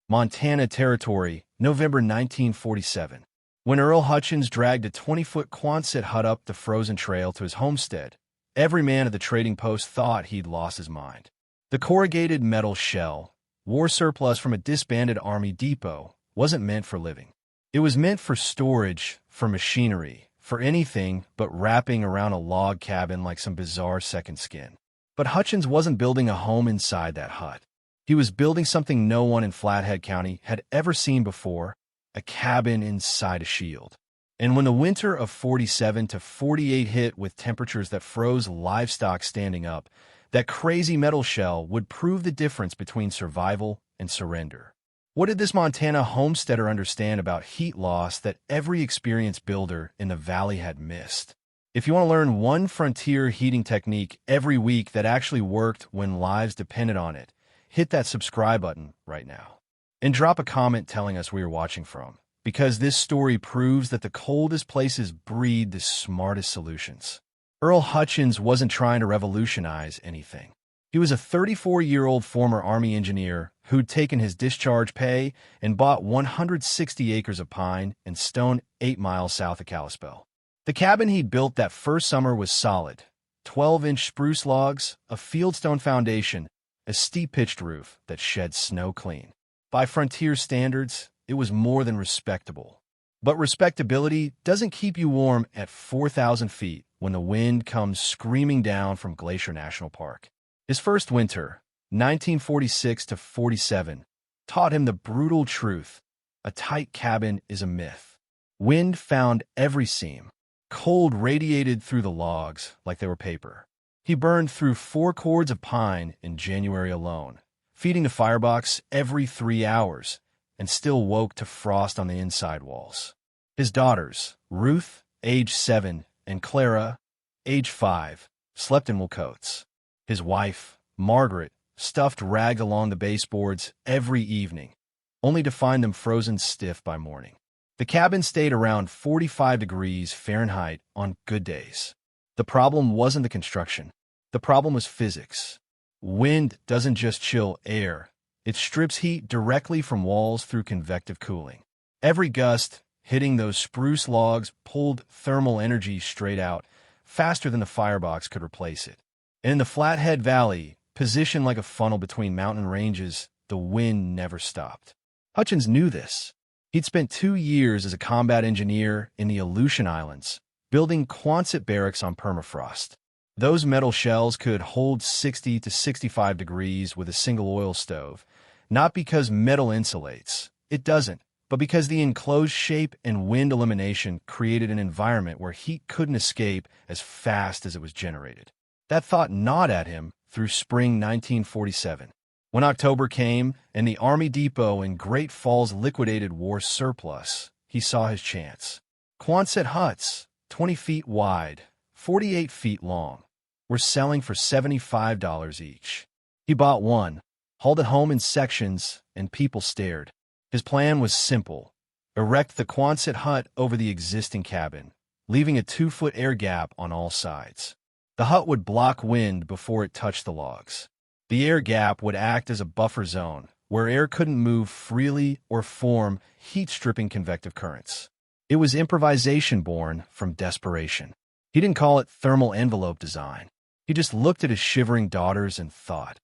Montana Territory, November 1947. When Earl Hutchins dragged a 20-foot Quonset hut up the frozen trail to his homestead, every man at the trading post thought he'd lost his mind. The corrugated metal shell, war surplus from a disbanded Army depot, wasn't meant for living. It was meant for storage, for machinery, for anything but wrapping around a log cabin like some bizarre second skin. But Hutchins wasn't building a home inside that hut. He was building something no one in Flathead County had ever seen before, a cabin inside a shield. And when the winter of 47 to 48 hit with temperatures that froze livestock standing up, that crazy metal shell would prove the difference between survival and surrender. What did this Montana homesteader understand about heat loss that every experienced builder in the valley had missed? If you want to learn one frontier heating technique every week that actually worked when lives depended on it, hit that subscribe button right now. And drop a comment telling us where you're watching from, because this story proves that the coldest places breed the smartest solutions. Earl Hutchins wasn't trying to revolutionize anything. He was a 34-year-old former Army engineer who'd taken his discharge pay and bought 160 acres of pine and stone 8 miles south of Kalispell. The cabin he'd built that first summer was solid, 12-inch spruce logs, a fieldstone foundation, a steep-pitched roof that shed snow clean. By frontier standards, it was more than respectable. But respectability doesn't keep you warm at 4,000 feet when the wind comes screaming down from Glacier National Park. His first winter, 1946 to 47, taught him the brutal truth: a tight cabin is a myth. Wind found every seam. Cold radiated through the logs like they were paper. He burned through 4 cords of pine in January alone, feeding the firebox every 3 hours, and still woke to frost on the inside walls. His daughters, Ruth, age 7, and Clara, age 5, slept in wool coats. His wife, Margaret, stuffed rags along the baseboards every evening, only to find them frozen stiff by morning. The cabin stayed around 45 degrees Fahrenheit on good days. The problem wasn't the construction. The problem was physics. Wind doesn't just chill air. It strips heat directly from walls through convective cooling. Every gust hitting those spruce logs pulled thermal energy straight out, faster than the firebox could replace it. And in the Flathead Valley, positioned like a funnel between mountain ranges, the wind never stopped. Hutchins knew this. He'd spent 2 years as a combat engineer in the Aleutian Islands, building Quonset barracks on permafrost. Those metal shells could hold 60 to 65 degrees with a single oil stove, not because metal insulates. It doesn't, but because the enclosed shape and wind elimination created an environment where heat couldn't escape as fast as it was generated. That thought gnawed at him through spring 1947. When October came and the Army Depot in Great Falls liquidated war surplus, he saw his chance. Quonset huts, 20 feet wide, 48 feet long, were selling for $75 each. He bought one, hauled it home in sections, and people stared. His plan was simple: erect the Quonset hut over the existing cabin, leaving a 2-foot air gap on all sides. The hut would block wind before it touched the logs. The air gap would act as a buffer zone where air couldn't move freely or form heat-stripping convective currents. It was improvisation born from desperation. He didn't call it thermal envelope design. He just looked at his shivering daughters and thought,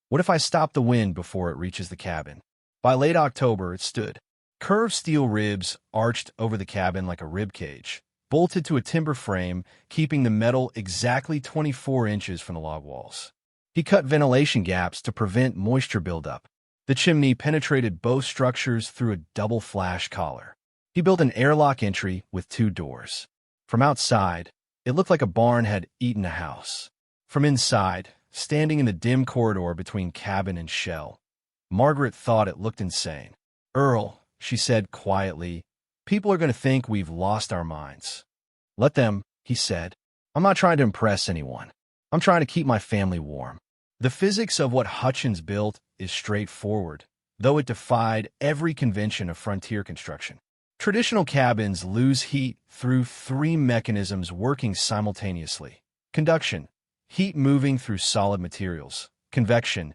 what if I stop the wind before it reaches the cabin? By late October, it stood. Curved steel ribs arched over the cabin like a rib cage, bolted to a timber frame, keeping the metal exactly 24 inches from the log walls. He cut ventilation gaps to prevent moisture buildup. The chimney penetrated both structures through a double flash collar. He built an airlock entry with 2 doors. From outside, it looked like a barn had eaten a house. From inside, standing in the dim corridor between cabin and shell, Margaret thought it looked insane. "Earl," she said quietly, "people are going to think we've lost our minds." "Let them," he said. "I'm not trying to impress anyone. I'm trying to keep my family warm." The physics of what Hutchins built is straightforward, though it defied every convention of frontier construction. Traditional cabins lose heat through 3 mechanisms working simultaneously: conduction, heat moving through solid materials; convection,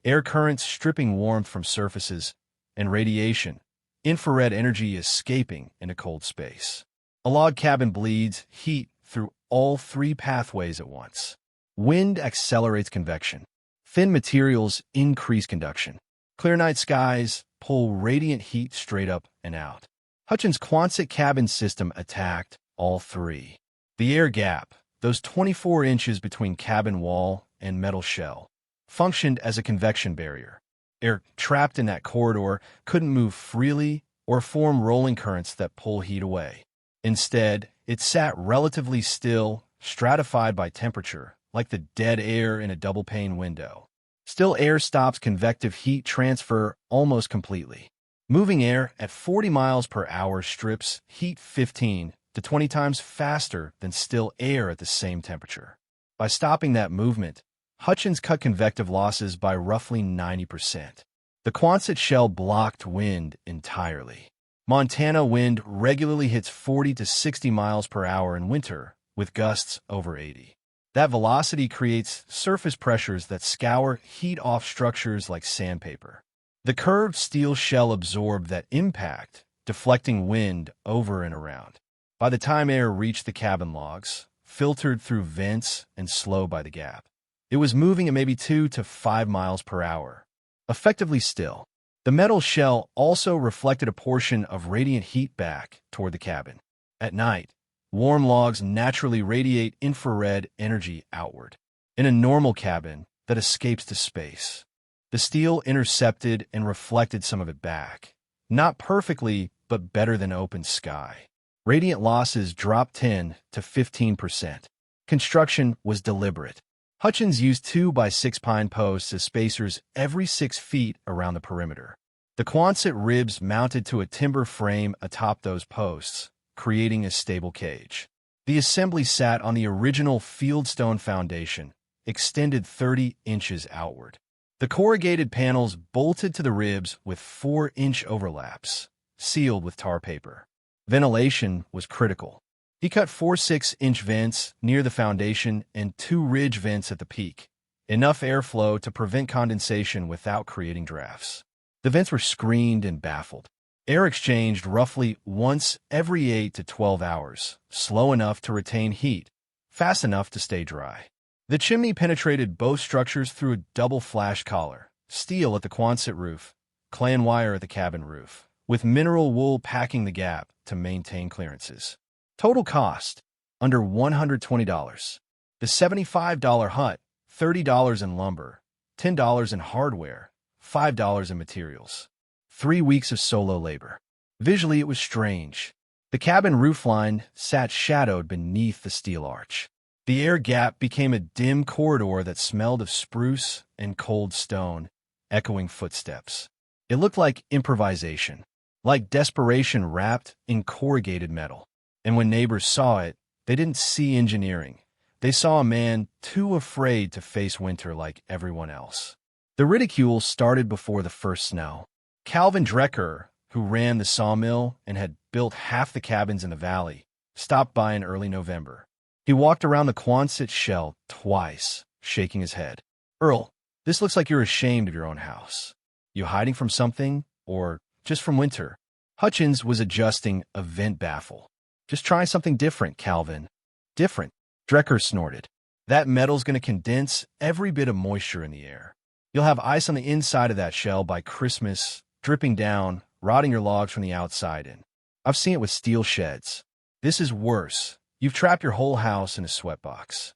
air currents stripping warmth from surfaces; and radiation, infrared energy escaping into cold space. A log cabin bleeds heat through all three pathways at once. Wind accelerates convection. Thin materials increase conduction. Clear night skies pull radiant heat straight up and out. Hutchins' Quonset cabin system attacked all three. The air gap, those 24 inches between cabin wall and metal shell, functioned as a convection barrier. Air trapped in that corridor couldn't move freely or form rolling currents that pull heat away. Instead, it sat relatively still, stratified by temperature, like the dead air in a double-pane window. Still air stops convective heat transfer almost completely. Moving air at 40 miles per hour strips heat 15 to 20 times faster than still air at the same temperature. By stopping that movement, Hutchins cut convective losses by roughly 90%. The Quonset shell blocked wind entirely. Montana wind regularly hits 40 to 60 miles per hour in winter, with gusts over 80. That velocity creates surface pressures that scour heat-off structures like sandpaper. The curved steel shell absorbed that impact, deflecting wind over and around. By the time air reached the cabin logs, filtered through vents and slowed by the gap, it was moving at maybe 2 to 5 miles per hour, effectively still. The metal shell also reflected a portion of radiant heat back toward the cabin. At night, warm logs naturally radiate infrared energy outward. In a normal cabin that escapes to space, the steel intercepted and reflected some of it back. Not perfectly, but better than open sky. Radiant losses dropped 10 to 15%. Construction was deliberate. Hutchins used 2x6 pine posts as spacers every 6 feet around the perimeter. The Quonset ribs mounted to a timber frame atop those posts, creating a stable cage. The assembly sat on the original fieldstone foundation, extended 30 inches outward. The corrugated panels bolted to the ribs with 4-inch overlaps, sealed with tar paper. Ventilation was critical. He cut 4 6-inch vents near the foundation and 2 ridge vents at the peak, enough airflow to prevent condensation without creating drafts. The vents were screened and baffled. Air exchanged roughly once every 8 to 12 hours, slow enough to retain heat, fast enough to stay dry. The chimney penetrated both structures through a double flash collar, steel at the Quonset roof, clan wire at the cabin roof, with mineral wool packing the gap to maintain clearances. Total cost, under $120. The $75 hut, $30 in lumber, $10 in hardware, $5 in materials. 3 weeks of solo labor. Visually, it was strange. The cabin roofline sat shadowed beneath the steel arch. The air gap became a dim corridor that smelled of spruce and cold stone, echoing footsteps. It looked like improvisation, like desperation wrapped in corrugated metal. And when neighbors saw it, they didn't see engineering. They saw a man too afraid to face winter like everyone else. The ridicule started before the first snow. Calvin Drecker, who ran the sawmill and had built half the cabins in the valley, stopped by in early November. He walked around the Quonset shell twice, shaking his head. "Earl, this looks like you're ashamed of your own house. You hiding from something, or just from winter?" Hutchins was adjusting a vent baffle. "Just try something different, Calvin." "Different?" Drecker snorted. "That metal's going to condense every bit of moisture in the air. You'll have ice on the inside of that shell by Christmas, dripping down, rotting your logs from the outside in. I've seen it with steel sheds. This is worse. You've trapped your whole house in a sweatbox.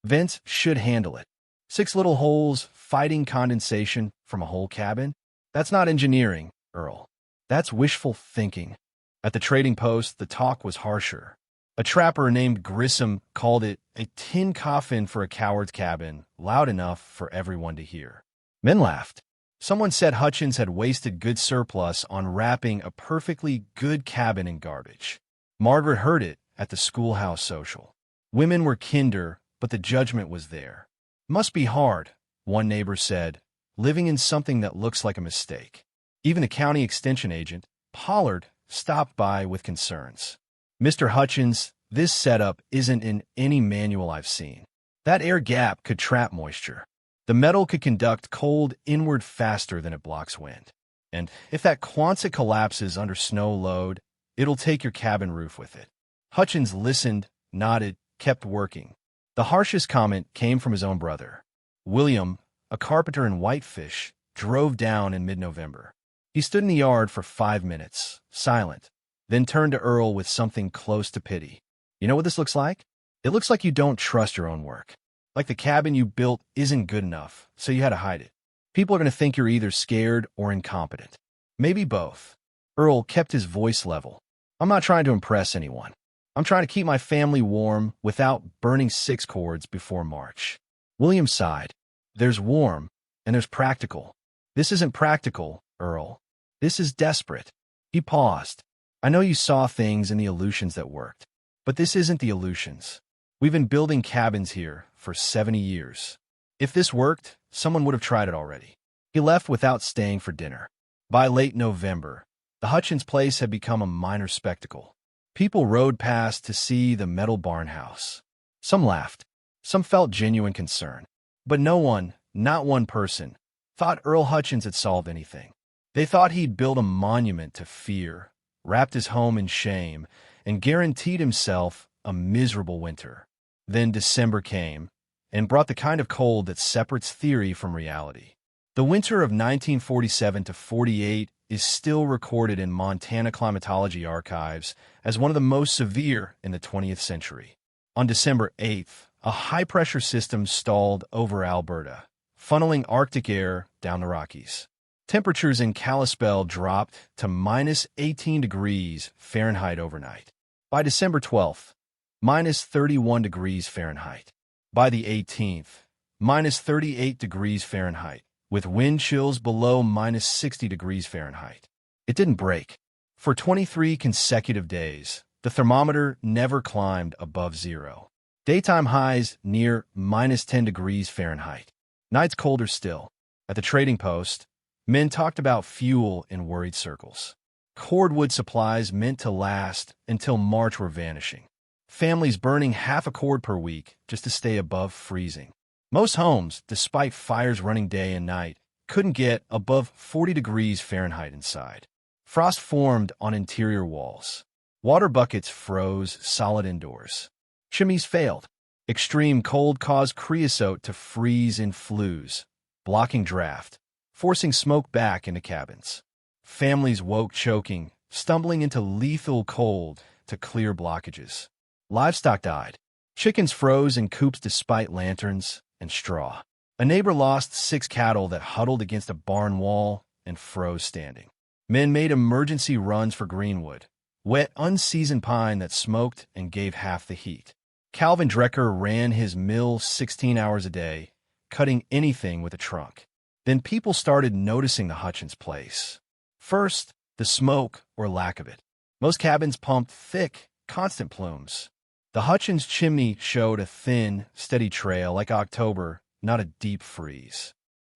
Vents should handle it. 6 little holes fighting condensation from a whole cabin? That's not engineering, Earl. That's wishful thinking." At the trading post, the talk was harsher. A trapper named Grissom called it a tin coffin for a coward's cabin, loud enough for everyone to hear. Men laughed. Someone said Hutchins had wasted good surplus on wrapping a perfectly good cabin in garbage. Margaret heard it at the schoolhouse social. Women were kinder, but the judgment was there. "Must be hard," one neighbor said, "living in something that looks like a mistake." Even the county extension agent, Pollard, stopped by with concerns. "Mr. Hutchins, this setup isn't in any manual I've seen. That air gap could trap moisture. The metal could conduct cold inward faster than it blocks wind. And if that Quonset collapses under snow load, it'll take your cabin roof with it. Hutchins listened, nodded, kept working. The harshest comment came from his own brother. William, a carpenter in Whitefish, drove down in mid-November. He stood in the yard for 5 minutes, silent, then turned to Earl with something close to pity. You know what this looks like? It looks like you don't trust your own work. Like the cabin you built isn't good enough, so you had to hide it. People are going to think you're either scared or incompetent. Maybe both. Earl kept his voice level. I'm not trying to impress anyone. I'm trying to keep my family warm without burning 6 cords before March. William sighed. There's warm, and there's practical. This isn't practical, Earl. This is desperate. He paused. I know you saw things in the Aleutians that worked, but this isn't the Aleutians. We've been building cabins here for 70 years. If this worked, someone would have tried it already. He left without staying for dinner. By late November, the Hutchins place had become a minor spectacle. People rode past to see the metal barn house. Some laughed. Some felt genuine concern. But no one, not one person, thought Earl Hutchins had solved anything. They thought he'd built a monument to fear, wrapped his home in shame, and guaranteed himself a miserable winter. Then December came, and brought the kind of cold that separates theory from reality. The winter of 1947 to 48 is still recorded in Montana climatology archives as one of the most severe in the 20th century. On December 8th, a high-pressure system stalled over Alberta, funneling Arctic air down the Rockies. Temperatures in Kalispell dropped to minus 18 degrees Fahrenheit overnight. By December 12th, minus 31 degrees Fahrenheit. By the 18th, minus 38 degrees Fahrenheit, with wind chills below minus 60 degrees Fahrenheit. It didn't break. For 23 consecutive days, the thermometer never climbed above zero. Daytime highs near minus 10 degrees Fahrenheit. Nights colder still. At the trading post, men talked about fuel in worried circles. Cordwood supplies meant to last until March were vanishing. Families burning half a cord per week just to stay above freezing. Most homes, despite fires running day and night, couldn't get above 40 degrees Fahrenheit inside. Frost formed on interior walls. Water buckets froze solid indoors. Chimneys failed. Extreme cold caused creosote to freeze in flues, blocking draft, forcing smoke back into cabins. Families woke choking, stumbling into lethal cold to clear blockages. Livestock died. Chickens froze in coops despite lanterns and straw. A neighbor lost 6 cattle that huddled against a barn wall and froze standing. Men made emergency runs for greenwood, wet, unseasoned pine that smoked and gave half the heat. Calvin Drecker ran his mill 16 hours a day, cutting anything with a trunk. Then people started noticing the Hutchins place. First, the smoke or lack of it. Most cabins pumped thick, constant plumes. The Hutchins chimney showed a thin, steady trail like October, not a deep freeze.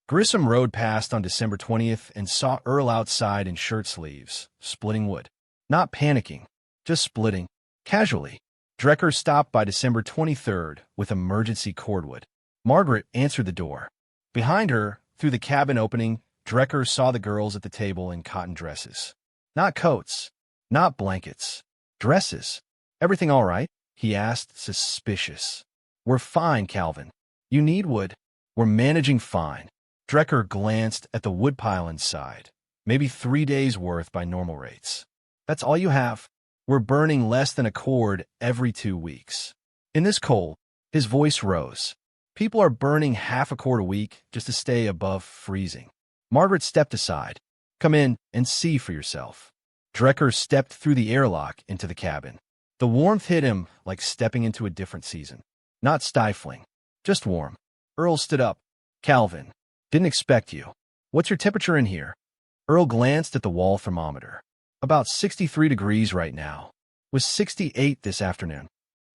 Grissom rode past on December 20th and saw Earl outside in shirt sleeves, splitting wood. Not panicking, just splitting, casually. Drecker stopped by December 23rd with emergency cordwood. Margaret answered the door. Behind her, through the cabin opening, Drecker saw the girls at the table in cotton dresses. Not coats, not blankets, dresses. Everything all right? He asked, suspicious. We're fine, Calvin. You need wood. We're managing fine. Drecker glanced at the woodpile inside. Maybe 3 days' worth by normal rates. That's all you have? We're burning less than a cord every 2 weeks. In this cold, his voice rose. People are burning half a cord a week just to stay above freezing. Margaret stepped aside. Come in and see for yourself. Drecker stepped through the airlock into the cabin. The warmth hit him like stepping into a different season. Not stifling, just warm. Earl stood up. Calvin, didn't expect you. What's your temperature in here? Earl glanced at the wall thermometer. About 63 degrees right now. Was 68 this afternoon.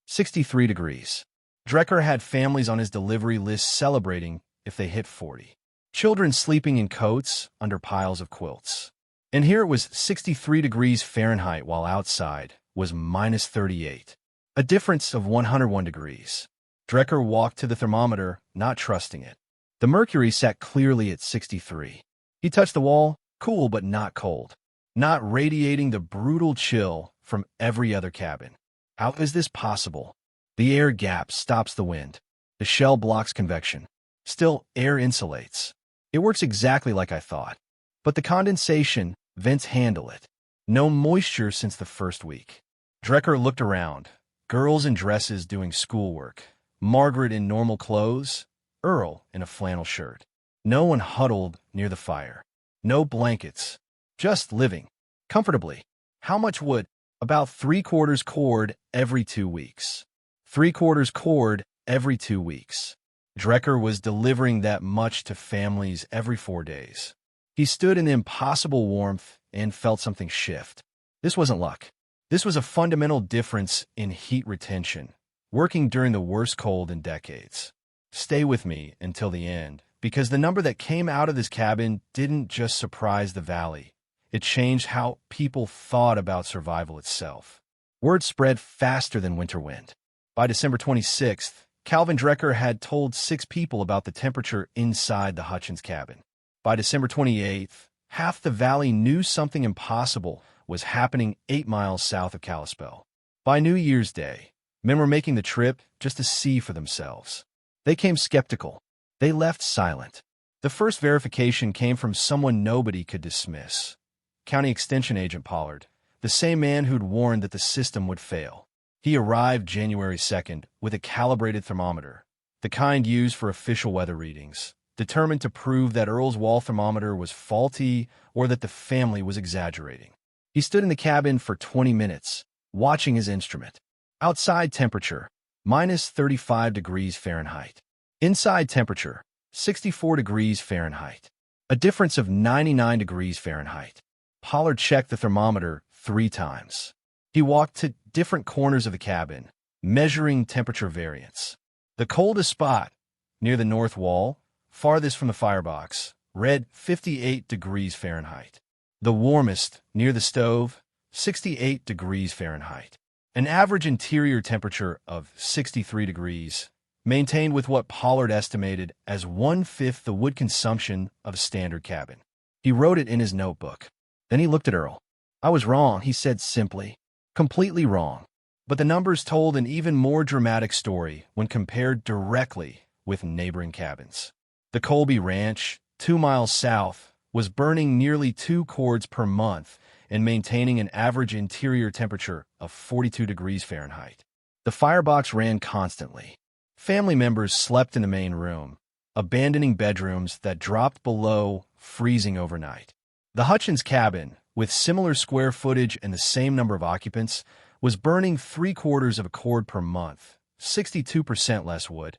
63 degrees. Drecker had families on his delivery list celebrating if they hit 40. Children sleeping in coats under piles of quilts. And here it was 63 degrees Fahrenheit while outside was minus 38. A difference of 101 degrees. Drecker walked to the thermometer, not trusting it. The mercury sat clearly at 63. He touched the wall, Cool but not cold, not radiating the brutal chill from every other cabin. How is this possible? The air gap stops the wind. The shell blocks convection. Still, air insulates. It works exactly like I thought. But the condensation, vents handle it. No moisture since the first week. Drecker looked around. Girls in dresses doing schoolwork. Margaret in normal clothes. Earl in a flannel shirt. No one huddled near the fire. No blankets. Just living. Comfortably. How much wood? About 3/4 cord every 2 weeks. 3/4 cord every 2 weeks. Drecker was delivering that much to families every 4 days. He stood in the impossible warmth and felt something shift. This wasn't luck. This was a fundamental difference in heat retention, working during the worst cold in decades. Stay with me until the end, because the number that came out of this cabin didn't just surprise the valley. It changed how people thought about survival itself. Word spread faster than winter wind. By December 26th, Calvin Drecker had told 6 people about the temperature inside the Hutchins cabin. By December 28th, half the valley knew something impossible was happening 8 miles south of Kalispell. By New Year's Day, men were making the trip just to see for themselves. They came skeptical. They left silent. The first verification came from someone nobody could dismiss. County Extension Agent Pollard, the same man who'd warned that the system would fail. He arrived January 2nd with a calibrated thermometer, the kind used for official weather readings, determined to prove that Earl's wall thermometer was faulty or that the family was exaggerating. He stood in the cabin for 20 minutes, watching his instrument. Outside temperature, minus 35 degrees Fahrenheit. Inside temperature, 64 degrees Fahrenheit. A difference of 99 degrees Fahrenheit. Pollard checked the thermometer 3 times. He walked to different corners of the cabin, measuring temperature variance. The coldest spot, near the north wall, farthest from the firebox, read 58 degrees Fahrenheit. The warmest, near the stove, 68 degrees Fahrenheit. An average interior temperature of 63 degrees, maintained with what Pollard estimated as 1/5 the wood consumption of a standard cabin. He wrote it in his notebook. Then he looked at Earl. I was wrong, he said simply. Completely wrong. But the numbers told an even more dramatic story when compared directly with neighboring cabins. The Colby Ranch, 2 miles south, was burning nearly 2 cords per month and maintaining an average interior temperature of 42 degrees Fahrenheit. The firebox ran constantly. Family members slept in the main room, abandoning bedrooms that dropped below freezing overnight. The Hutchins cabin, with similar square footage and the same number of occupants, was burning 3/4 of a cord per month, 62% less wood,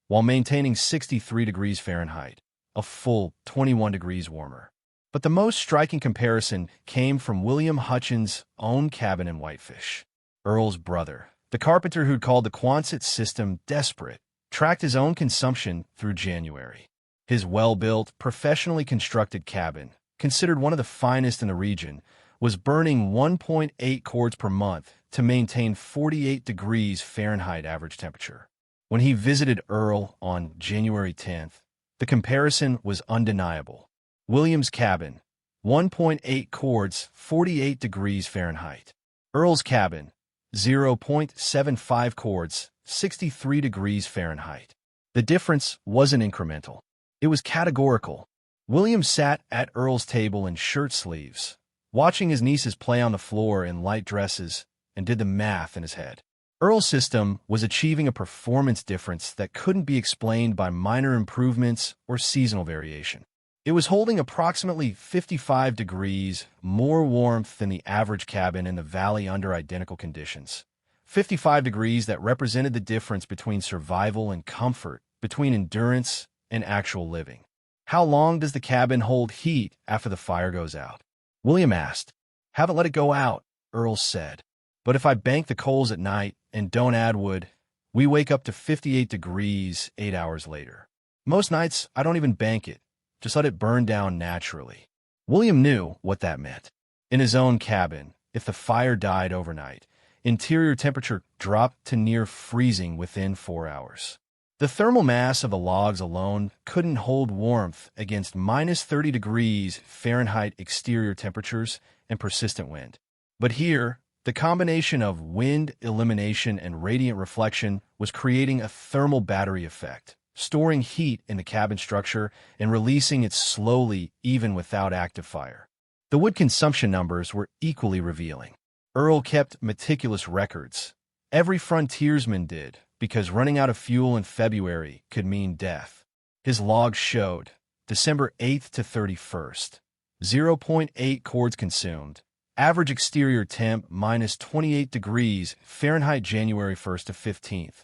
while maintaining 63 degrees Fahrenheit, a full 21 degrees warmer. But the most striking comparison came from William Hutchins' own cabin in Whitefish. Earl's brother, the carpenter who'd called the Quonset system desperate, tracked his own consumption through January. His well-built, professionally constructed cabin, considered one of the finest in the region, was burning 1.8 cords per month to maintain 48 degrees Fahrenheit average temperature. When he visited Earl on January 10th, the comparison was undeniable. William's cabin, 1.8 cords, 48 degrees Fahrenheit. Earl's cabin, 0.75 cords, 63 degrees Fahrenheit. The difference wasn't incremental. It was categorical. William sat at Earl's table in shirt sleeves, watching his nieces play on the floor in light dresses, and did the math in his head. Earl's system was achieving a performance difference that couldn't be explained by minor improvements or seasonal variation. It was holding approximately 55 degrees more warmth than the average cabin in the valley under identical conditions. 55 degrees that represented the difference between survival and comfort, between endurance and actual living. How long does the cabin hold heat after the fire goes out? William asked. Haven't let it go out, Earl said. But if I bank the coals at night and don't add wood, we wake up to 58 degrees 8 hours later. Most nights, I don't even bank it. Just let it burn down naturally. William knew what that meant. In his own cabin, if the fire died overnight, interior temperature dropped to near freezing within 4 hours. The thermal mass of the logs alone couldn't hold warmth against minus 30 degrees Fahrenheit exterior temperatures and persistent wind. But here, the combination of wind elimination and radiant reflection was creating a thermal battery effect, storing heat in the cabin structure and releasing it slowly even without active fire. The wood consumption numbers were equally revealing. Earl kept meticulous records. Every frontiersman did, because running out of fuel in February could mean death. His logs showed, December 8th to 31st, 0.8 cords consumed, average exterior temp minus 28 degrees Fahrenheit January 1st to 15th,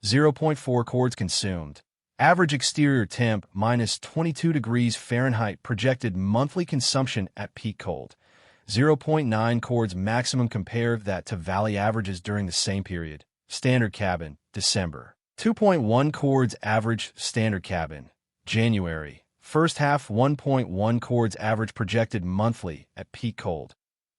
0.4 cords consumed, average exterior temp minus 22 degrees Fahrenheit projected monthly consumption at peak cold, 0.9 cords maximum. Compare that to valley averages during the same period. Standard cabin, December. 2.1 cords average standard cabin, January. First half 1.1 cords average projected monthly at peak cold.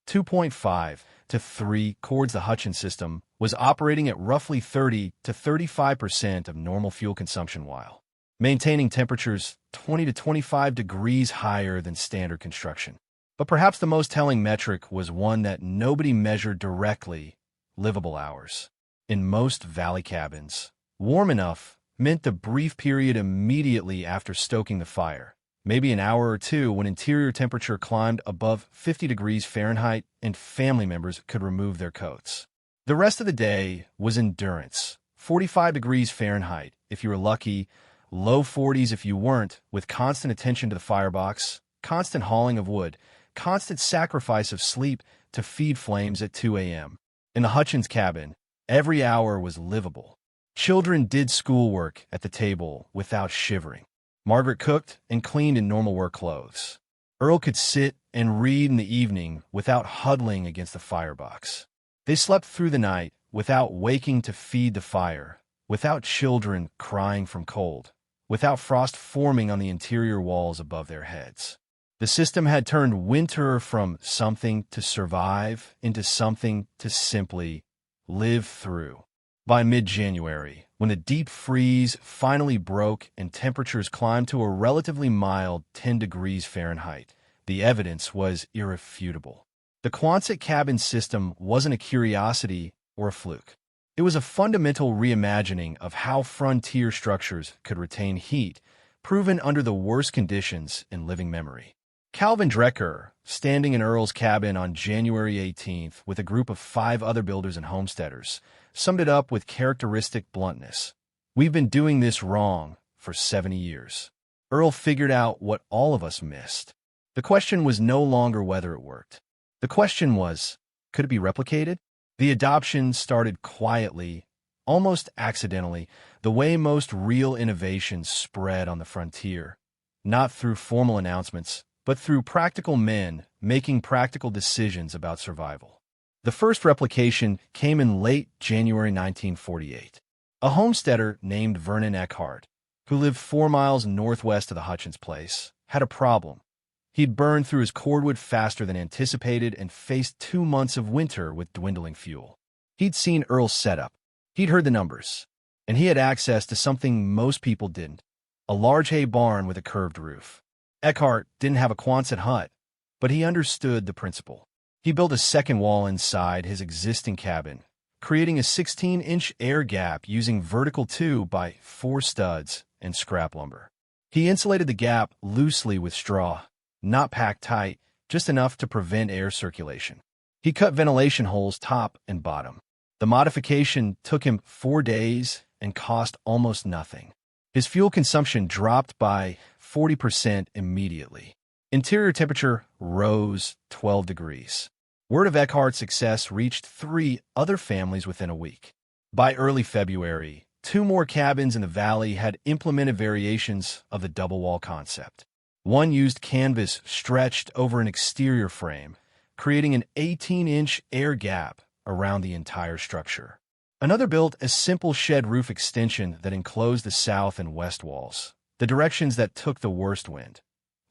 2.5 to 3 cords. The Hutchins system was operating at roughly 30 to 35% of normal fuel consumption while maintaining temperatures 20 to 25 degrees higher than standard construction. But perhaps the most telling metric was one that nobody measured directly: livable hours. In most valley cabins, warm enough meant the brief period immediately after stoking the fire, maybe an hour or two when interior temperature climbed above 50 degrees Fahrenheit and family members could remove their coats. The rest of the day was endurance, 45 degrees Fahrenheit if you were lucky, low 40s if you weren't, with constant attention to the firebox, constant hauling of wood, constant sacrifice of sleep to feed flames at 2 a.m. In the Hutchins cabin, every hour was livable. Children did schoolwork at the table without shivering. Margaret cooked and cleaned in normal work clothes. Earl could sit and read in the evening without huddling against the firebox. They slept through the night without waking to feed the fire, without children crying from cold, without frost forming on the interior walls above their heads. The system had turned winter from something to survive into something to simply live through. By mid-January, when the deep freeze finally broke and temperatures climbed to a relatively mild 10 degrees Fahrenheit, the evidence was irrefutable. The Quonset cabin system wasn't a curiosity or a fluke. It was a fundamental reimagining of how frontier structures could retain heat, proven under the worst conditions in living memory. Calvin Drecker, standing in Earl's cabin on January 18th with a group of 5 other builders and homesteaders, summed it up with characteristic bluntness. "We've been doing this wrong for 70 years. Earl figured out what all of us missed. The question was no longer whether it worked. The question was, could it be replicated? The adoption started quietly, almost accidentally, the way most real innovations spread on the frontier, not through formal announcements, but through practical men making practical decisions about survival. The first replication came in late January 1948. A homesteader named Vernon Eckhart, who lived 4 miles northwest of the Hutchins place, had a problem. He'd burned through his cordwood faster than anticipated and faced 2 months of winter with dwindling fuel. He'd seen Earl's setup. He'd heard the numbers. And he had access to something most people didn't: a large hay barn with a curved roof. Eckhart didn't have a Quonset hut, but he understood the principle. He built a second wall inside his existing cabin, creating a 16-inch air gap using vertical 2x4 studs and scrap lumber. He insulated the gap loosely with straw, not packed tight, just enough to prevent air circulation. He cut ventilation holes top and bottom. The modification took him 4 days and cost almost nothing. His fuel consumption dropped by 40% immediately. Interior temperature rose 12 degrees. Word of Eckhart's success reached 3 other families within a week. By early February, 2 more cabins in the valley had implemented variations of the double wall concept. One used canvas stretched over an exterior frame, creating an 18-inch air gap around the entire structure. Another built a simple shed roof extension that enclosed the south and west walls, the directions that took the worst wind,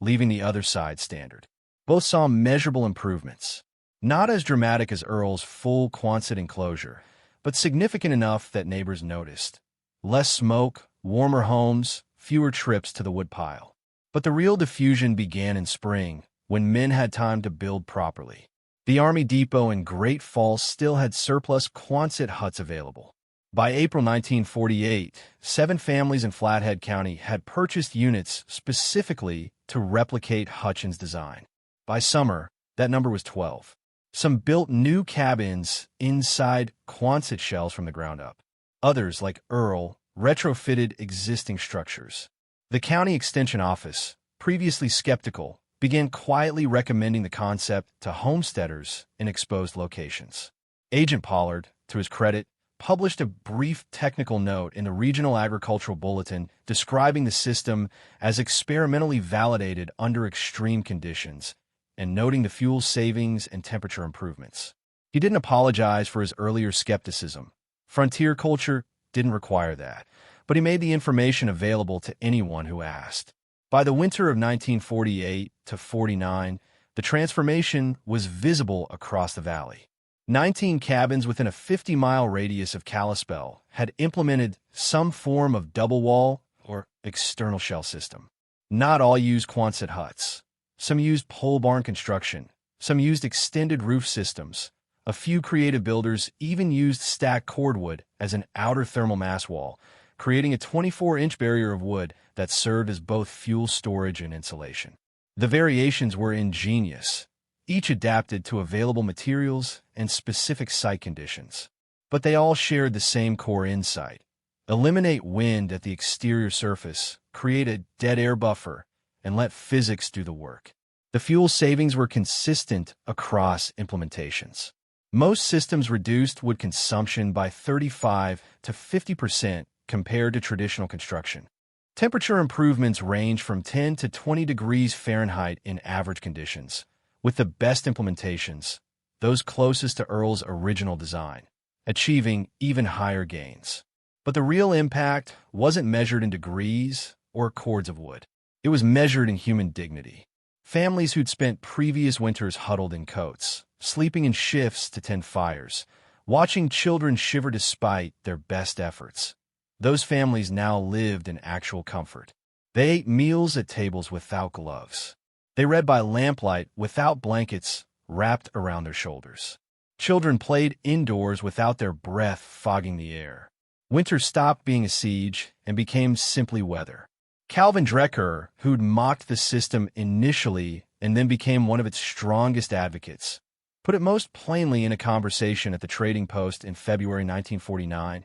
leaving the other side standard. Both saw measurable improvements. Not as dramatic as Earl's full Quonset enclosure, but significant enough that neighbors noticed. Less smoke, warmer homes, fewer trips to the woodpile. But the real diffusion began in spring, when men had time to build properly. The Army Depot in Great Falls still had surplus Quonset huts available. By April 1948, 7 families in Flathead County had purchased units specifically to replicate Hutchins' design. By summer, that number was 12. Some built new cabins inside Quonset shells from the ground up. Others, like Earl, retrofitted existing structures. The county extension office, previously skeptical, began quietly recommending the concept to homesteaders in exposed locations. Agent Pollard, to his credit, published a brief technical note in the Regional Agricultural Bulletin describing the system as experimentally validated under extreme conditions and noting the fuel savings and temperature improvements. He didn't apologize for his earlier skepticism. Frontier culture didn't require that, but he made the information available to anyone who asked. By the winter of 1948 to 49, the transformation was visible across the valley. 19 cabins within a 50-mile radius of Kalispell had implemented some form of double wall or external shell system. Not all used Quonset huts. Some used pole barn construction. Some used extended roof systems. A few creative builders even used stacked cordwood as an outer thermal mass wall, creating a 24-inch barrier of wood that served as both fuel storage and insulation. The variations were ingenious, each adapted to available materials and specific site conditions. But they all shared the same core insight: eliminate wind at the exterior surface, create a dead air buffer, and let physics do the work. The fuel savings were consistent across implementations. Most systems reduced wood consumption by 35 to 50% compared to traditional construction. Temperature improvements range from 10 to 20 degrees Fahrenheit in average conditions, with the best implementations, those closest to Earl's original design, achieving even higher gains. But the real impact wasn't measured in degrees or cords of wood. It was measured in human dignity. Families who'd spent previous winters huddled in coats, sleeping in shifts to tend fires, watching children shiver despite their best efforts. Those families now lived in actual comfort. They ate meals at tables without gloves. They read by lamplight without blankets wrapped around their shoulders. Children played indoors without their breath fogging the air. Winter stopped being a siege and became simply weather. Calvin Drecker, who'd mocked the system initially and then became one of its strongest advocates, put it most plainly in a conversation at the Trading Post in February 1949.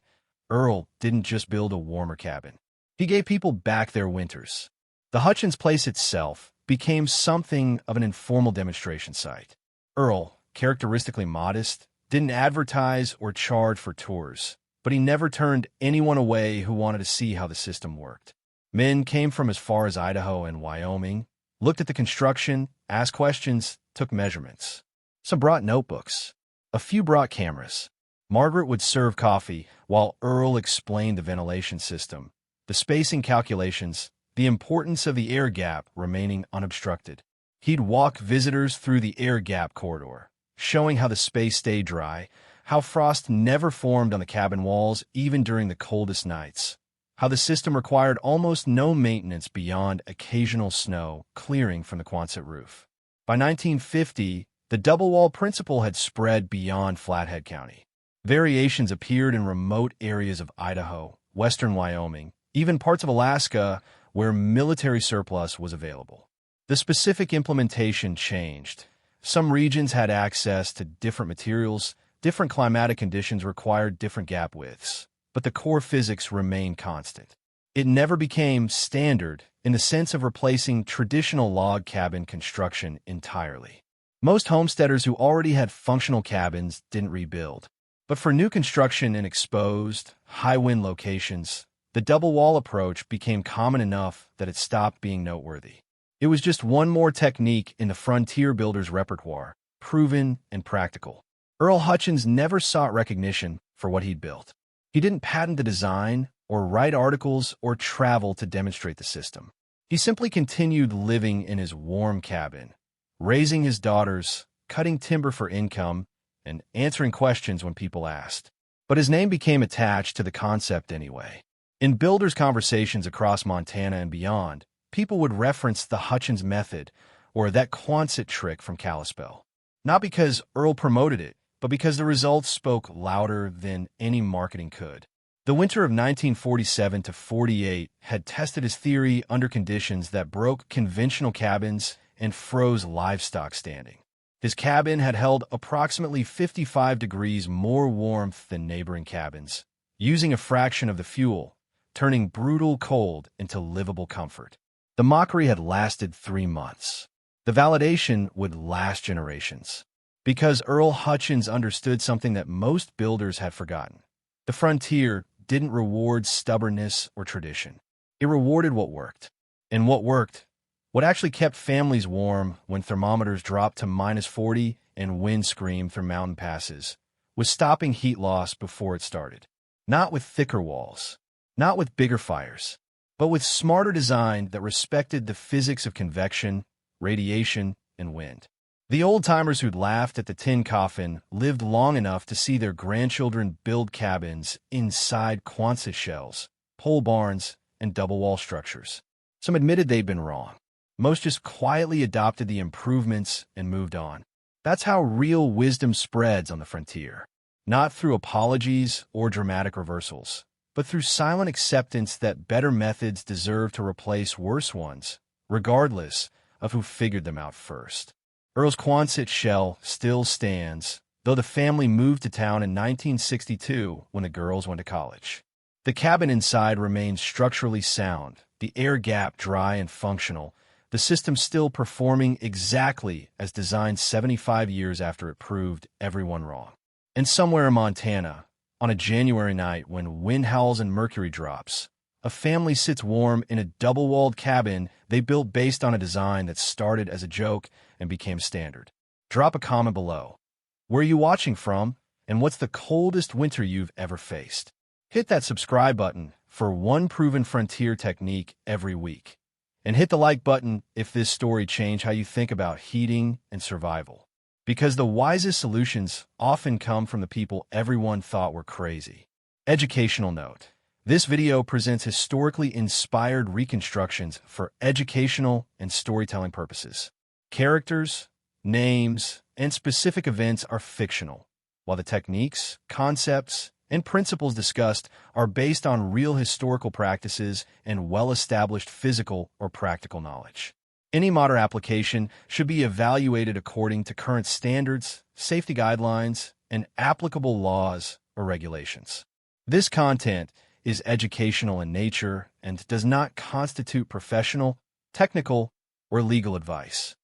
Earl didn't just build a warmer cabin. He gave people back their winters. The Hutchins place itself became something of an informal demonstration site. Earl, characteristically modest, didn't advertise or charge for tours, but he never turned anyone away who wanted to see how the system worked. Men came from as far as Idaho and Wyoming, looked at the construction, asked questions, took measurements. Some brought notebooks. A few brought cameras. Margaret would serve coffee while Earl explained the ventilation system, the spacing calculations, the importance of the air gap remaining unobstructed. He'd walk visitors through the air gap corridor, showing how the space stayed dry, how frost never formed on the cabin walls even during the coldest nights, how the system required almost no maintenance beyond occasional snow clearing from the Quonset roof. By 1950, the double-wall principle had spread beyond Flathead County. Variations appeared in remote areas of Idaho, western Wyoming, even parts of Alaska where military surplus was available. The specific implementation changed. Some regions had access to different materials, different climatic conditions required different gap widths, but the core physics remained constant. It never became standard in the sense of replacing traditional log cabin construction entirely. Most homesteaders who already had functional cabins didn't rebuild. But for new construction in exposed, high-wind locations, the double-wall approach became common enough that it stopped being noteworthy. It was just one more technique in the frontier builder's repertoire, proven and practical. Earl Hutchins never sought recognition for what he'd built. He didn't patent the design or write articles or travel to demonstrate the system. He simply continued living in his warm cabin, raising his daughters, cutting timber for income, and answering questions when people asked. But his name became attached to the concept anyway. In builders' conversations across Montana and beyond, people would reference the Hutchins method or that Quonset trick from Kalispell. Not because Earl promoted it, but because the results spoke louder than any marketing could. The winter of 1947 to 48 had tested his theory under conditions that broke conventional cabins and froze livestock standing. His cabin had held approximately 55 degrees more warmth than neighboring cabins, using a fraction of the fuel, turning brutal cold into livable comfort. The mockery had lasted 3 months. The validation would last generations. Because Earl Hutchins understood something that most builders had forgotten. The frontier didn't reward stubbornness or tradition. It rewarded what worked. And what worked, what actually kept families warm when thermometers dropped to -40 and wind screamed through mountain passes, was stopping heat loss before it started. Not with thicker walls, not with bigger fires, but with smarter design that respected the physics of convection, radiation, and wind. The old-timers who'd laughed at the tin coffin lived long enough to see their grandchildren build cabins inside Quonset shells, pole barns, and double-wall structures. Some admitted they'd been wrong. Most just quietly adopted the improvements and moved on. That's how real wisdom spreads on the frontier. Not through apologies or dramatic reversals, but through silent acceptance that better methods deserve to replace worse ones, regardless of who figured them out first. Earl's Quonset shell still stands, though the family moved to town in 1962 when the girls went to college. The cabin inside remains structurally sound, the air gap dry and functional, the system still performing exactly as designed 75 years after it proved everyone wrong. And somewhere in Montana, on a January night when wind howls and mercury drops, a family sits warm in a double-walled cabin they built based on a design that started as a joke and became standard. Drop a comment below. Where are you watching from, and what's the coldest winter you've ever faced? Hit that subscribe button for one proven frontier technique every week. And hit the like button if this story changed how you think about heating and survival. Because the wisest solutions often come from the people everyone thought were crazy. Educational note. This video presents historically inspired reconstructions for educational and storytelling purposes. Characters, names, and specific events are fictional, while the techniques, concepts, and principles discussed are based on real historical practices and well-established physical or practical knowledge. Any modern application should be evaluated according to current standards, safety guidelines, and applicable laws or regulations. This content is educational in nature and does not constitute professional, technical, or legal advice.